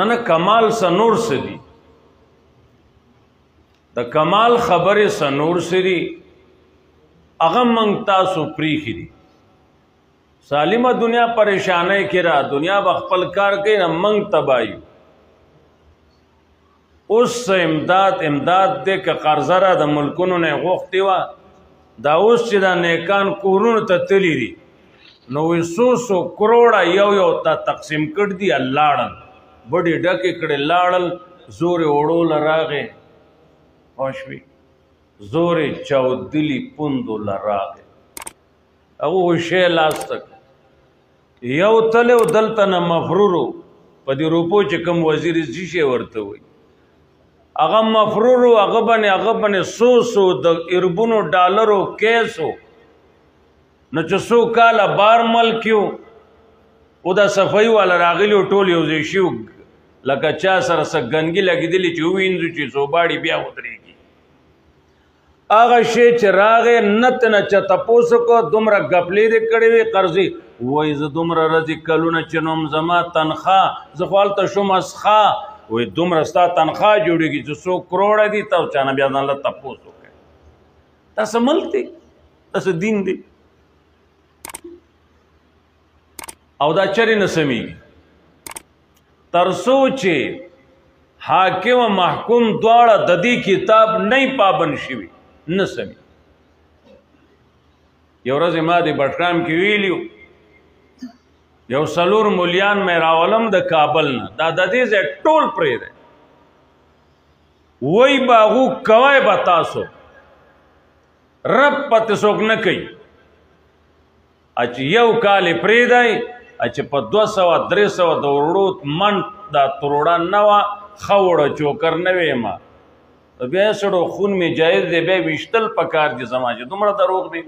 نه کمال سنور سدي د کمال خبره سنور سدي هغه موږ تاسو پریخي دي سالمه دنیا پریشانه کې را دنیا بخپل کار کوي نه موږ تبایو اوس امداد دې که قرضه را د ملکونو نه غوښتې وه دا اوس چې دا نیکان کورونو ته تللی دي نو سو کروڑه یو تا تقسیم کړ دي لاړل بډې ډکې کړې لاړل زورې وړو لراغې خوشوي زورې چاودلي پوندو لراغې هغه شی لاس تک یو تلو دلته نه مفرورو په دې روپو چې کوم وزیر شي ورته وي هغه مفرورو هغه باندې سو د اربونو ډالرو کیسو نو چې سو کاله بار ملکیو او دا صفائی والا راغلی ټول یو ځای شي لکه چا سره څه ګنګي لګېدلې چې ووینځو چې زوباړي بیا ودرېږي هغه شی چې راغې نت نه چا تپوس وکړه دومره ګپلې دې کړې وې قرضې وایي زه دومره ورځې کلونه چې نوم زما تنخواه زه خو هلته شوم اسخا وایي دومره ستا تنخواه جوړېږي چې 100 کروڑه دي ته چا نه بیا ځان له تپوس وکړې دا څه ملک دی دا څه دین دی او دا چرې نه سمیږي تر څو چې حاکم و محکوم دواړه د دې کتاب نه پابند شوي نه سمي یو ورځ ما د بټرام کې ویلیو یو څلور مولیان مې راولم د کابل نه دا د دې ځای ټول پرېږدی وایي به هغو کوی به تاسو رب پته څوک نه کوي چې یو کال یې پرېږدی چې په 200-300 د وړو من دا تروړه نه وه ښه وړه چوکر نه وې ما بیا یې سړو خون مې جایز دی بیا ویشتل پکار دي زما چې دومره دروغ دی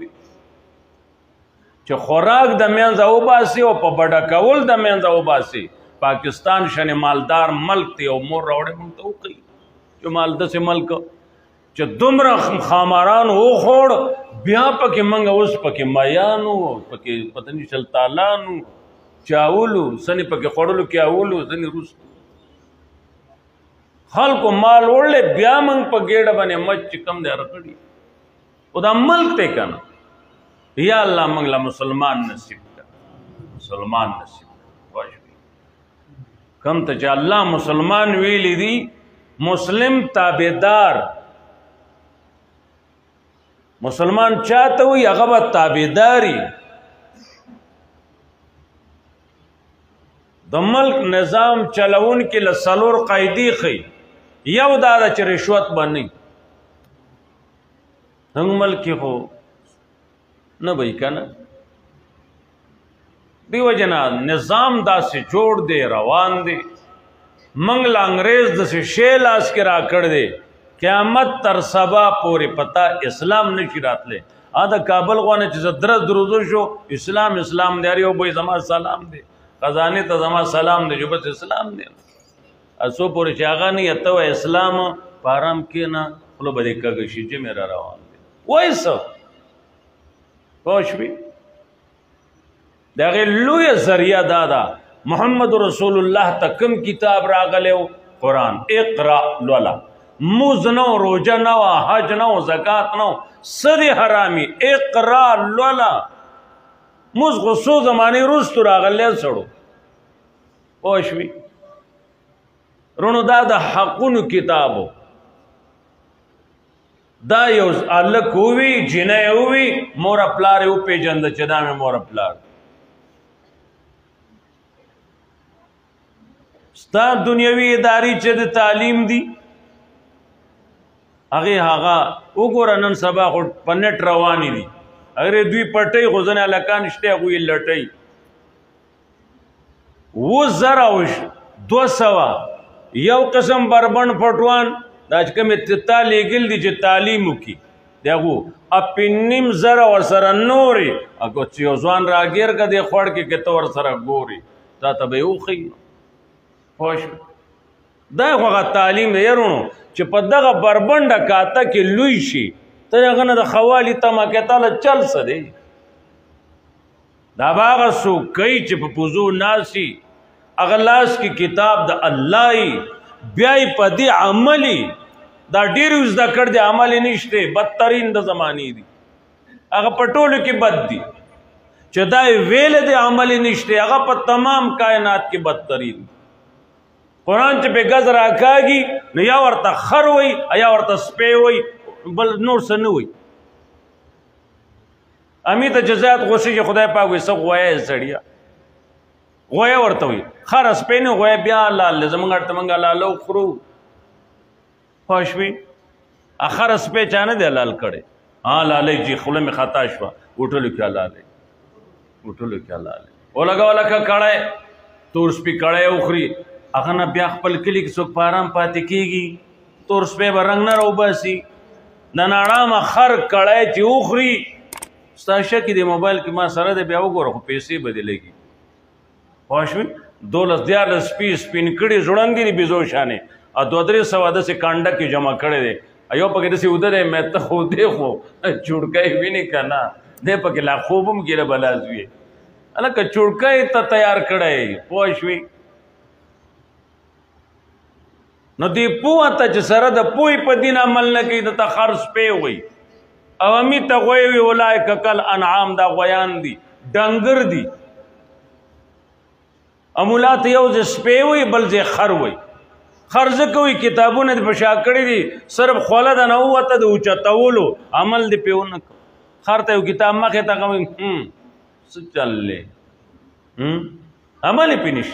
چې خوراک د منځه وباسي او په بډه کول د منځه وباسي پاکستان شنې مالدار ملک دی او مور راوړې موږ ته وکړي چې مال داسې ملک چې دومره خاماران وخوړ بیا پکې موږ اوس پکې میانو پکې پته نه چل تالانو چاولو سنې پکې خوړلو کې اولو ځنې روس خلکو مال وړلې بیا موږ په ګېډه باندې مچ چې کم دی رکړي او دا ملک دی که نه یا الله موږ له مسلمان نصیب کړه مسلمان نصیب کړه کم ته چې الله مسلمان ویلی دي مسلم تابعدار مسلمان چاته وي هغه به تابعداري د ملک نظام چلون کې له څلور قاعدې ښیي یو دا ده چې رشوت به نه وي زموږ ملک کې خو نه به وي که نه دې وجې نه نظام داسې جوړ دی روان دی موږ له انګریز داسې شی لاس کې راکړ دی قیامت تر سبا پورې پتا اسلام نشي راتلی د کابل غوانه چې زه درز دروزو شو اسلام دی یو به زما سلام دی خزانه ته زما سلام دی جو بس اسلام دی اسو پورې چې هغه نه یته و اسلام په آرام کې نه خلو به دې کږه شي چې میرا روان دی وایي څه پوه شوې د هغې لویه ذریعه دا ده محمد رسول الله ته کوم کتاب راغلی و قرآن اقرا لولا موز نو روجه نو حج نو زکات نو څه دی حرامي اقرا لولا موز خو څو زمانې وروستو راغلی سړو پوه شوې رونو دا د حقونو کتابو دا یو هلک ووي جنۍ ووي موره پلار یې وپېژنده چې دا مې موره پلار ستا دنیوي ادارې چې د تعلیم دي هغه وګوره نن سبا خو په نټ روانې دي اگر دوی پټۍ خو ځنې هلکان شته هغوی یې لټۍ 200 یو قسم بربند پټوان دا چې کومې تا لیږل دي چې تعلیم وکړي د هغو 5,500 ورسره نورې اګو چې یو ځوان راګیر که دی خوړ کې که ته ورسره ګورې تا ته به یې وښیي پوه شوې دا خو هغه تعلیم دی یرونو چې په دغه بربنډه کاته کې لوی شي ته هغه نه د خوالي تمه کې تاله چل څه دی دا به هغه څوک کوي چې په پوزو ناسي اغلاس کی کتاب د الله بیاي په دې عملی دا ډیر زده کړ دي عمل نشته بدترین د زمانی دي هغه پټولو کې بد دي چې دا ویل دي عمل نشته هغه په تمام کائنات کې بدترین قرآن چې په غز راکاږي نو یا ورته خر وي یا ورته سپې وي بل نور څه نه وي امی ته جزات غوښي چې خدای پاک وي څه غوایې سړیا غوایې ورته وي خر سپې نه غوایې بیا الله زمونږ ته مونږ لالو خورو خوشوي اخر سپې چانه دی لال کړي ها لالې جی خوله می خطا شو وټلو کې لالې وټلو کې لالې ولګا ولکه کړه تور سپې کړه اوخري هغه نه بیا خپل کلی کې څوک پارام پاتې کیږي تور سپې به رنگ نه روباسي د ناړه خر کړه چې اوخري ستاشه کې د موبایل کې ما سره د بیا وګوره خو پیسې بدلېږي خوشوي 12 سپین کړي جوړنګ دي بيزو شانه ا 2-300 دسه کانډه کې جمع کړي دي ایو پکې دسه ودره مې ته خو دې خو چړکای ویني کنه دې پکې لا خوبم ګره بلازوي الکه چړکای ته تیار کړي خوشوي نو دی پوه ته چې سره د پوی په دین عمل نه کوي د تخرص په وي او امی ته غوي وی اولایک کل انعام دا غویان دي ډنګر دي امولات یو ز سپې وي بل ز خر وي خرز کوي کتابونه د بشا کړی دي صرف خوله د نو وته د اوچتولو عمل دی پیونه خر ته کتاب مخه ته کوم څه چللې عمل پینش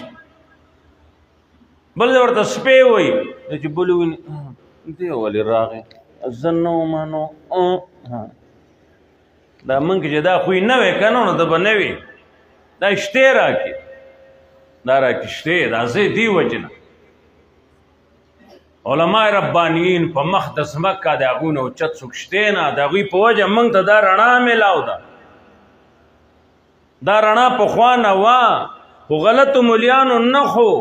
بل ورته سپې وي چې بلون دی ولې راغې زنو مانو دا منګ چې دا خو نه وې کنه نو د بنوي دا شته راکې دا راکې شته دا زه دی وجنه علماء ربانیین په مقدس مکه دا غونو چت سوکشته نه دا غوی په وجه منګ ته دا رڼا ملاو دا رڼا په خوانه وا خو غلط مليانو نه خو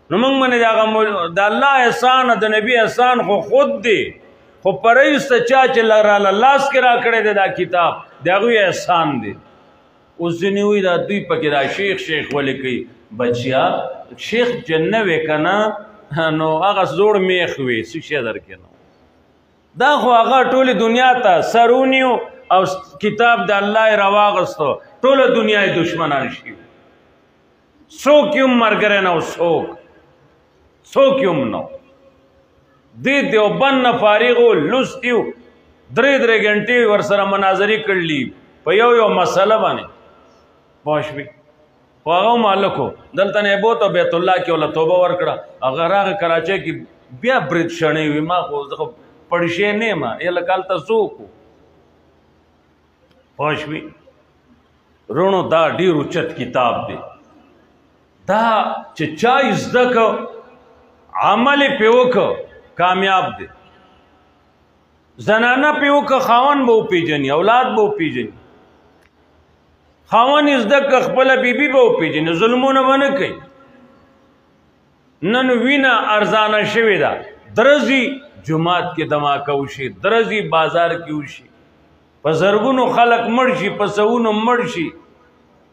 نو موږ باندې دا الله احسان د نبی احسان خو خود دی خو پرېست چا چې لراله لاس کې را کړی دا کتاب دا غوی احسان دی اوس ځینې وایي دا دوی پکې دا شیخ ولې کوي بچیا شیخ جنه وې که نو هغه زوړ میخ وي څه شی درکې نو دا خو هغه ټولې دنیا ته سرونیو او کتاب د الله راواغستو ټوله دنیا یې دشمنان شي څوک یې مرګره نه څوک یې نو دې دیوبند نه فارغو لوستیو 3 غنټې ورسره مناظرې کړلې په یو مسله باندې پوښوي هغه مالکو دلته نه بوته بیت الله کې ول توبه ورکړه هغه راغ کراچۍ کې بیا برید شڼې وي ما خو پړشې نه ما یله کال ته څوک پوښوي رونو دا ډیر اوچت کتاب دی دا چې چا زده کو عمل پیوک کامیاب دی زنانه پیوک خاون بو پیجنی اولاد بو پیجنی خاون زده ک خپل بیبي بو پیجنی ظلمونه ونه کوي نن وینا ارزانه شوی دا درزي جمعات کې دماکه وشي درزي بازار کې وشي په زرګونو خلق مړ شي په سونو مړ شي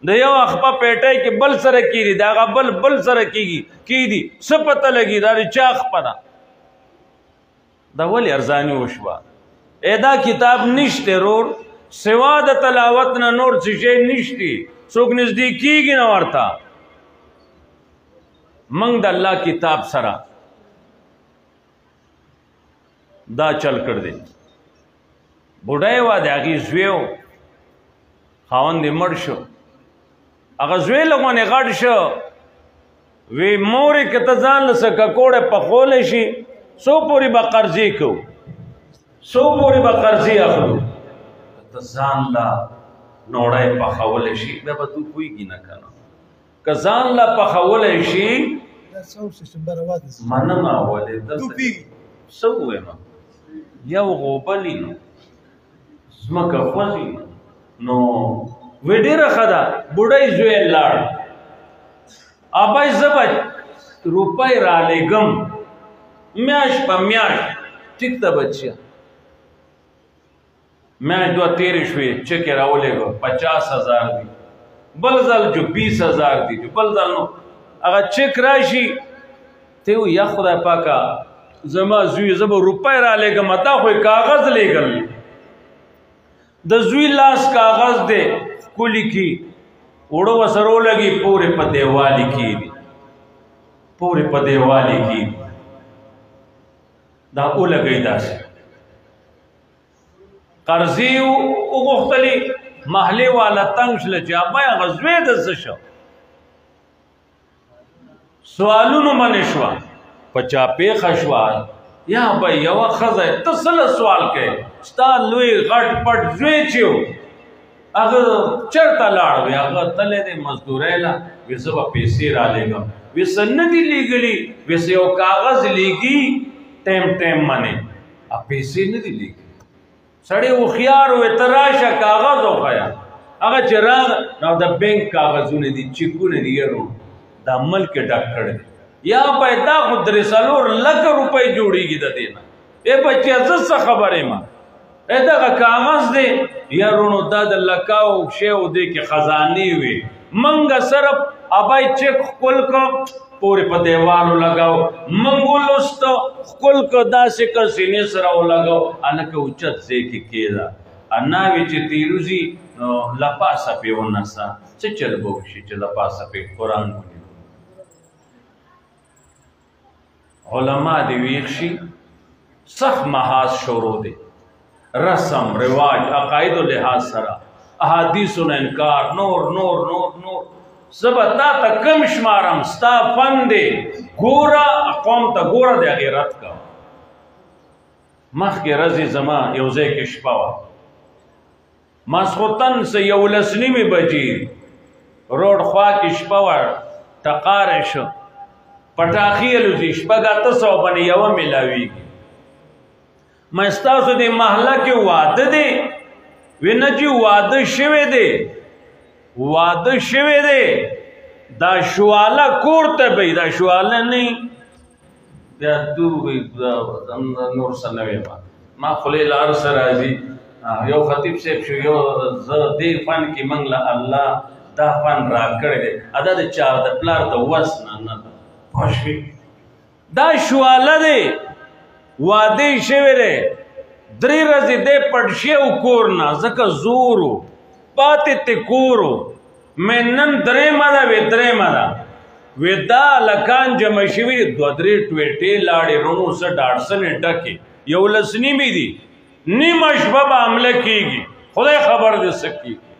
د یو اخپا پیټای کې بل سره کیږي دا بل سره کیږي څه پته لګي دا چا خپنا دا ولی ارزانی وشوا ادا کتاب نشته رور سوا د تلاوت نه نور څه نشتی څوک نزدیکیږي نه ورتا منګ د الله کتاب سره دا چل کړ دې بډای وا دغه زویو خاوند مړ شو هغه زوی لغونه غړ شو وی مورې کته ځان لسه ککوړه په خول شي سو پوری با قرضی کو سو پوری با قرضی اخلو ته ځان لا نوړای په خول شي بیا به تو کوئی نه کنه که ځان لا په خول شي دا ساوند سیستم برابر منما ولې دلته سو ما یو غوبلینو زمکه خوځي نو وډیره خدا بډای زوی لاړ ابای زبد روپای را لګم میاش په میاش ټیک ته بچیا میاش 2-3 شوي چکه راولېګو 50,000 دی بل ځل جو 20,000 دی جو بل ځل نو هغه چک راشي ته یا خدای پاکا زما زوی زما روپۍ را لېږم تا خو کاغذ لېږل د زوی لاس کاغذ دی ښکلي کي اوړه ورسره ولګي پورې په دیوالې کېږي پورې په دیوالې کېږي دا ولګئ داسې قرضې وغوښتلې محلې والا تنګ شله چې ابا هغه زوی د څه شو سوالونو منې شوه په چا پېښه شوه یا به یوه ښځه ته څه له سوال کوې ستا لوی غټ پټ زوی چې و هغه چېرته لاړ وی هغه تللی دی مزدورۍ له وی زه به پیسې رالېږم وی څه نه دي لېږلي وی څه یو کاغذ لېږي ټایم منې پیسې نه دي لېږلي سړی هوښیار وی ته راشه کاغذ وښیه هغه چې راغله نو د بینک کاغذونه دي چیکونه دي یارو دا ملک ډک کړی دی یا به دا خو 3 لکه روپۍ جوړېږي د دې نه ای بچیا زه څه خبر یم دغه کاغذ دی یارونو دا د لکاو شی و دی کې خزانې وي منګه صرف ابای چک ښکل کو پورې په دیوالو لګاو منګ ولوسته ښکل کو داسې که سینې سره ولګاو هلکه اوچت ځای کې کېده ناوې چې تیروځي نو له پاسه پې ونسه څه چل به وشي چې له پاسه پې قرآن ونیو علما دی ویښ شي سخت محاذ شروع دی رسم رواج عقایدو لحاظ سره احادیثو نه انکار نور نور نور نور زه به تا ته کم شمارم ستا فن دی ګوره قوم ته ګوره د هغې رد کوه مخکې ورځې زما یو ځای کې شپه وه ماسخوتن څه 11 بجې روډ خوا کې شپه وه ټقاره شو پټاخي الوزي شپږ 800 باندې یوه میلاویږي ما ستاسو دې محله کې واده دی وی نه چې واده شوی دی واده شوی دی دا شواله کور ته به دا شواله نه بیا دور وي نور څه نه ویم ما خولې لار سره راځي یو خطیب صاحب شو یو زه دې فن کې موږ له الله دا فن راکړی دی دا د چا د پلار د وس نه دا شواله دی واده شوی دی 3 ورځې دی پټ شوی کور نه ځکه زور و پاتې ته کور و مې نن 3 ده وی 3 ده وی دا لکان جمع شوي 2-3 ټویټې لاړې رونو څه ډاډسنې ډکې 11 دي نیمه شپه به حمله کېږي خدای خبر دې څه کېږي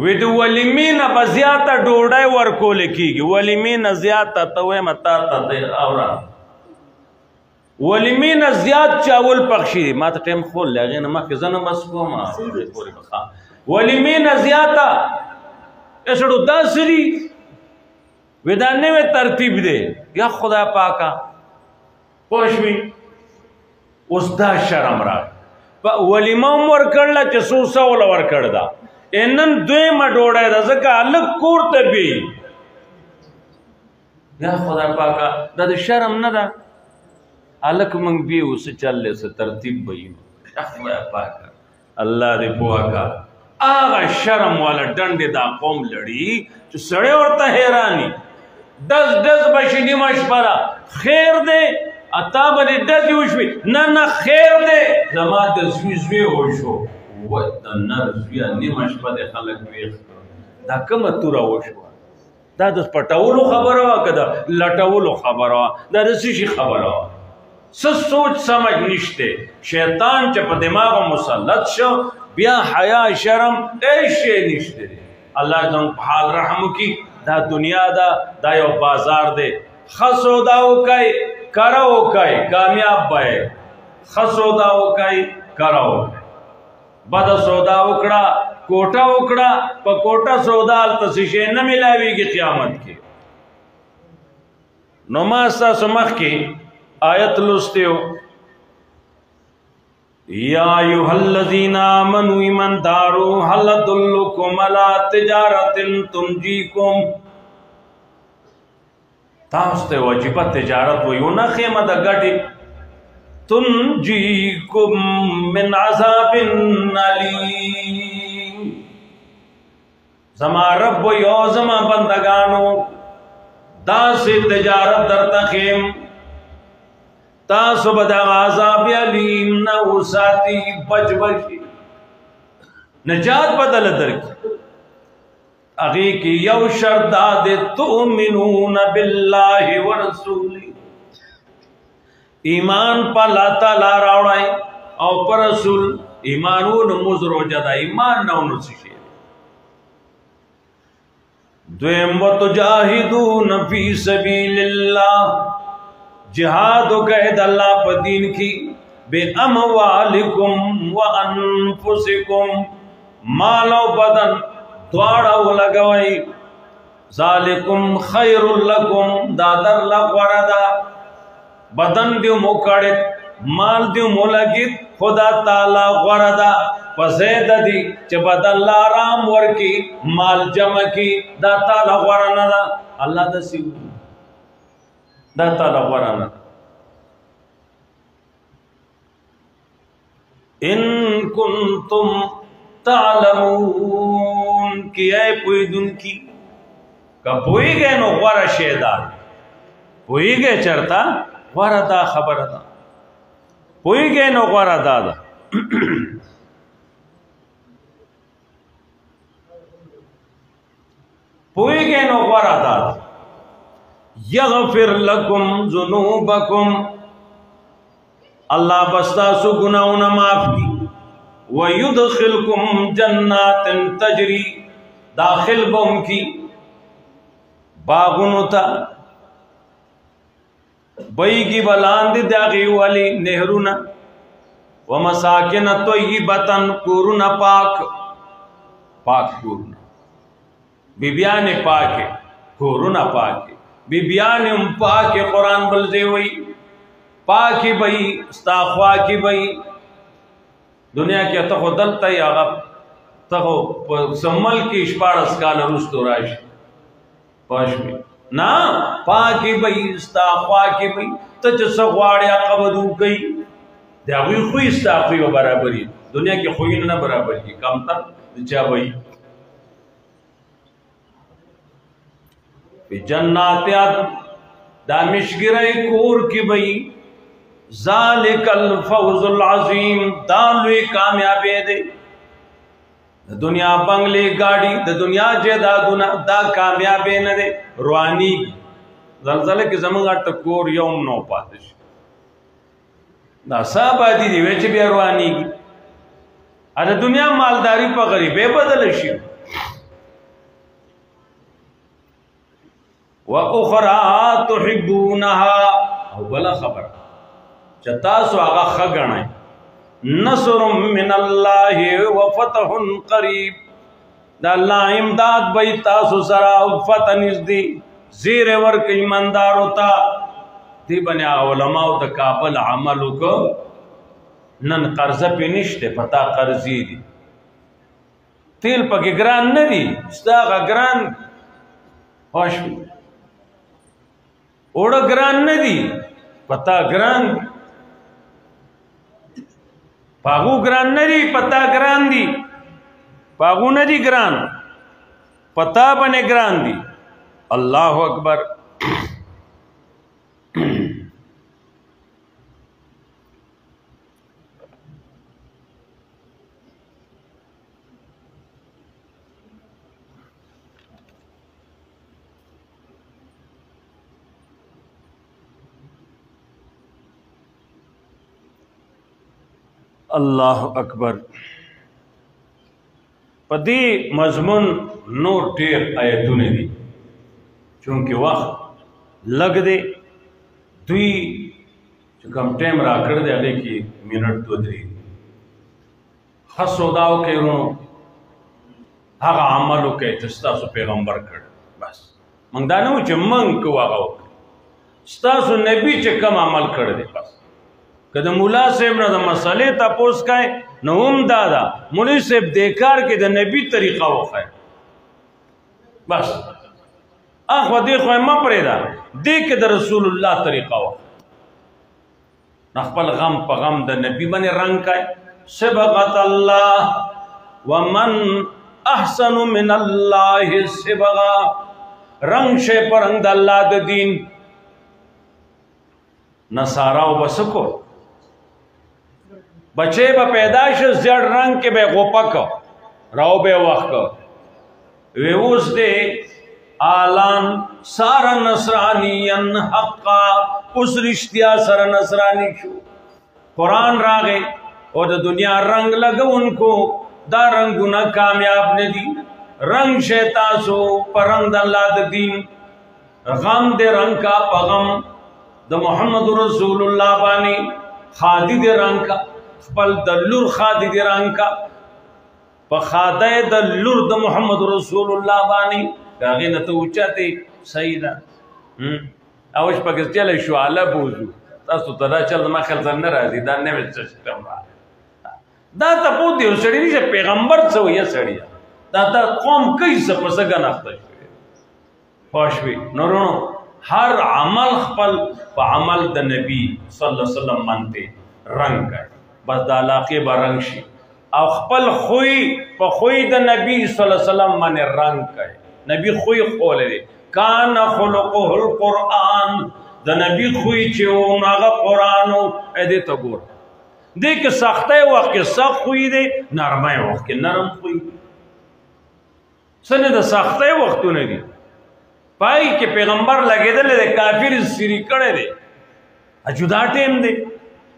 وی د ولیمې نه به زیاته ډوډۍ ورکولی کېږي ولیمې نه زیاته ته وایم تا ته دی اوره ولیمې نه زیات چاول پخشي دي ما ته ټایم خول دی هغې نه مخکې زه نه بس کوم ولیمې نه زیاته سړو داسې دي وی دا نوی ترتیب دی یا خدای پاکه پوه شوې اوس دا شرم راغی ولیمه هم ورکړله چې څو سوله ورکړ ده نن دویمه ډوډۍ ده ځکه هلک کور ته بیایي یا خدای پاکه دا د شرم نه ده هلک موږ بیو څه چل دی څه ترتیب به یي یا خدای پاکه الله دې پوه کا هغه شرم والا ډنډې دا قوم لړي چې سړی ورته حیراني ډز به شي نیمه شپه ده خیر دی اتا به دې ډزې وشوې نه خیر دی زما د زوی وشو د نر زویه نیمه شپه د خلک ویښ دا کومه توره وشوه دا د پټولو خبره وه که د لټولو خبره وه دا د څه شي خبره وه څه سوچ سمج نشته شیطان چې په دماغو مسلط شو بیا حیا شرم هیڅ شی نشته دی الله زموږ په حال رحم وکړي دا دنیا ده دا یو بازار دی ښه سودا وکئ کره وکئ کامیاب به یې ښه سودا وکئ کره وکئ بده سودا وکړه کوټه وکړه په کوټه سودا هلته څه شی نه میلاویږي قیامت کې نو ما ستاسو مخکې آیت لوستی و یا ایها الذین آمنوا ایماندارو هل ادلکم علی تجارت تنجیکم تاسو ته واجبه تجارت وایو نه خیمه د ګټې تنجیکم من عذاب علیم زما رب یو زما بندگانو داسې تجارت درته خیم تاسو به د عذاب علیم نه وساتي بچ بشي نجات بدل درکړي هغې کې یو شرط دا دی تؤمنون بالله ورسوله ایمان په الله تعالی راوړئ او پر رسول ایمانون مزر وجدا ایمان نه ونسی شي دویم وتجاهدون فی سبیل الله جهاد وکړئ د الله په دین کې باموالکم وانفسکم مال او بدن دواړه ولګوئ ذالکم خیر لکم دا در لغوره ده بدن دیو مو کړی مال دیو مو لګید خدا تعالی غوره ده په زید دی چې بدن لا آرام ورکی مال جمع کی دا تعالی غوره نه ده الله د سی دا تعالی غوره نه ان کنتم تعلمون کی اے پویدن کی که پوئی گئے نو غوره شیدان پوئی گئے چرتا غوره دا خبر دا پوئی گئے نو غوره دا دا پوئی گئے نو غوره دا دا یغفر لکم ذنوبکم اللہ بستاسو گناہونا معاف کی وَيُدْخِلْكُمْ جَنَّاتٍ تَجْرِي داخل بهم کی باغونو تا بیگی بلاند داغی والی نہرونا وَمَسَاكِنَ طَيِّبَةً کورونا پاک پاک کورونا بیبیان پاک کورونا پاک بیبیان پاک قرآن بلزے ہوئی پاکی بئی استاخوا کی بئی دنیا کې ته خو دلته یې هغه ته خو په سمل کې 14 کاله وروسته راشي پوه شوې نه پاکې به یې ستا خوا کې به یې ته چې څه غواړې هغه به دې وکوي د هغوی خوی ستا خوی به برابر وي دنیا کې خویونه نه برابر کړي کمتر د چا به وي په جنات دا مشګری کور کې به یې ذالک الفوز العظیم دا لوی کامیابی دی دنیا بنگلے گاڑی د دنیا جیدادونه دا کامیابی نه دی رواني زلزلہ کې زمونږ ټکور یوم نو پاتې شي دا صاحب دي وچ بیا رواني ا د دنیا مالداری په غریبه بدل شي واخرى تحبونها او بلا خبر چتاسو آغا خگنائی نصر من اللہ وفتح قریب دا اللہ امداد بی تاسو سرا فتح نزدی زیر ورک ایماندارو تا دی بنی علماء دا کابل عملو کو نن قرض پی نشتے پتا قرضی دی تیل پاکی گران ندی ستاغا گران خوش اوڑا گران ندی پتا گران دی پاغو گران ندی پتا گران دی پاغو ندی گران پتا بنے گران دی اللہ اکبر اللہ اکبر پدی مضمون نور ډیر آیتونه دي چونکه وخت لګ دی دوی چې کوم ټیم را کړ دی هغه کې منټ 2-3 خاصوداو کې ورونو هغه عملو کې چې تاسو پیغمبر کړ بس موږ دا نه چې موږ کوو تاسو نبی چې کوم عمل کړ دی بس کده مولا صاحب نه د مسئلې تاسو کای نو هم دادا مولوی صاحب دیکار کې د نبی طریقه وخای بس اخو دې خو ما پرېدا دې کې د رسول الله طریقه وخای خپل غم په غم د نبی باندې رنگ کای سبقت الله ومن احسن من الله صبغا رنگ شے پر رنگ دا اللہ دا دین نصاراو بسکو بچے با پیداش زیڑ رنگ کے بے غپکو راو بے وقت ویوز دے آلان سارا نصرانین حقا اس رشتیا سارا نصرانی شو قرآن راگے اور دا دنیا رنگ لگا ان کو دا رنگونا کامیاب ندی رنگ شیطاسو پر رنگ دا اللہ دا دین غم دے رنگ کا پغم دا محمد رسول اللہ بانی خادی دے رنگ کا پل دا لور خادی دے رنگ کا پا خادی دا لور دا محمد رسول اللہ بانی کاغی نتو اچھاتے سیدہ اوش پاکس چلے شوالا بوزو تاسو تا دا چل ما خلصا نرازی دا نمی چشتم را دا تا پود دیو سڑی نیشا پیغمبر سو یا سڑی دا تا قوم کئی سپسا گناختا شوی خوشوی نورونو ہر عمل خپل پا عمل دا نبی صلی اللہ علیہ وسلم منتے رنگ کر بس دا علاقے با رنگ شی او خپل خوی پا خوی دا نبی صلی اللہ علیہ وسلم من رنگ کر نبی خوی خولے دے کان خلقه القرآن دا نبی خوی چیو ناغا قرآنو ایدے تا گور دے کہ سختے وقت کے سخت خوی دے نرمائے وقت کے نرم خوی سنے دا سختے وقتو نے دی پائی کہ پیغمبر لگے دے کافر سری کڑے دے جدا ٹیم دے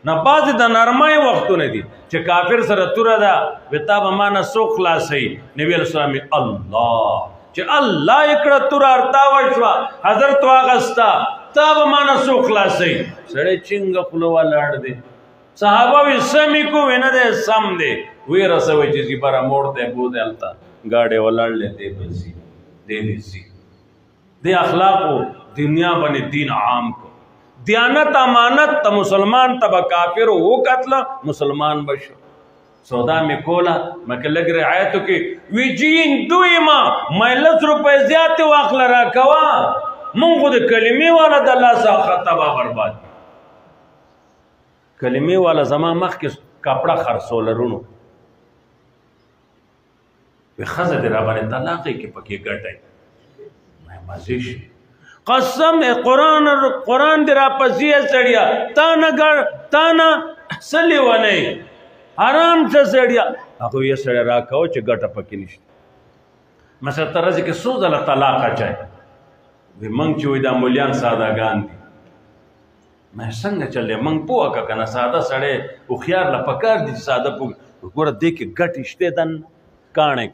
نا باز دا نرمائے وقتو نے دی چھ کافر سر تورا دا بتاب مانا سو خلاصی نبی علیہ السلام اللہ چھ اللہ اکڑا تورا ارتاوشوا حضرت واغستا تاب مانا سو خلاصی سڑے چنگا خلوہ لڑ دے صحابہ وی سمی کو وینا دے سم دے وی رسوی چیزی برا موڑ دے بو دے التا گاڑے والڑ لے دے بزی دے دیزی دے اخلاقو دنیا بنے دین عام کو دیانت امانت تا مسلمان تا با کافر ہو قتل مسلمان بشو سودا میں کولا میں کہ لگ رہے آیتو کہ وی جین دوئی میں 10 روپے زیادہ واقع لرا کوا من خود کلمی والا دا اللہ سا خطبہ برباد کلمی والا زمان مخ کس کپڑا خرسو لرونو وی خزد رابانی طلاقی کی پکی گٹائی میں مزیش قسم قرآن دی را پسیہ سڑیا تانا سلی و نہیں حرام سے سڑیا اکو یہ سڑیا راکاو چھ گٹا پکی نشت مثلا ترازی کہ سوز اللہ طلاقا چاہے وی منگ چوئی دا مولیان سادہ گان دی میں سنگ چلے منگ پوہ کا کنا سادہ سڑے اخیار لپکار دی سادہ پوہ گورا دیکھ گٹ اشتے دن کانے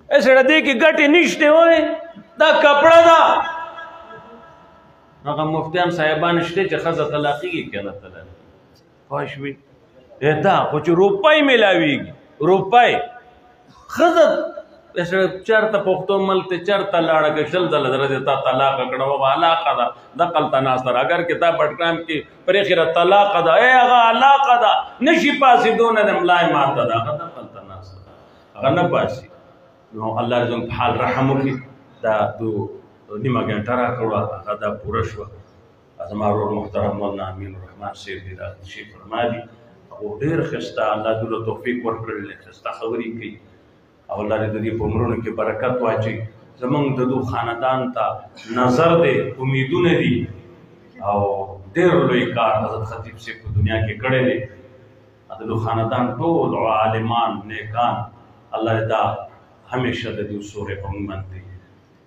ایسے دیکھ گٹ نشتے ہوئے دا کپڑا دا ناکہ مفتیان صاحبان اشتے چھ خزا طلاقی گی کیا اللہ تعالیٰ خواہش بھی دا کچھ روپائی ملاوی گی روپائی خزا ایسے چرتا پختو ملتے چرتا لاڑا کے شل دل در دیتا طلاق اکڑا وابا علاقہ دا دقلتا ناستر اگر کتاب بٹکرام کی پریخیر طلاق دا اے اگا علاقہ دا نشی پاسی دونے دے ملائی مارتا دا اگر دقلتا ناستر اگر نپاسی اللہ رضا حال رحمو کی دا دو نیمہ گھنٹا را کروا اگر دا پورا شوا از مارور محترم مولانا امین الرحمن سید دی رات شیف فرما دی او دیر خستا اللہ دولو توفیق ورکر لے خستا خبری کی او اللہ رضا دی پمرون کی برکت واچی زمان دو خاندان تا نظر دے امیدون دی او دیر لوئی کار حضرت خطیب سے کو دنیا کے کڑے دے دو خاندان طول عالمان نیکان اللہ رضا ہمیشہ دے سورے پنگمن دی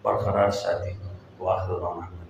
برقرار ساتھی واخر دانا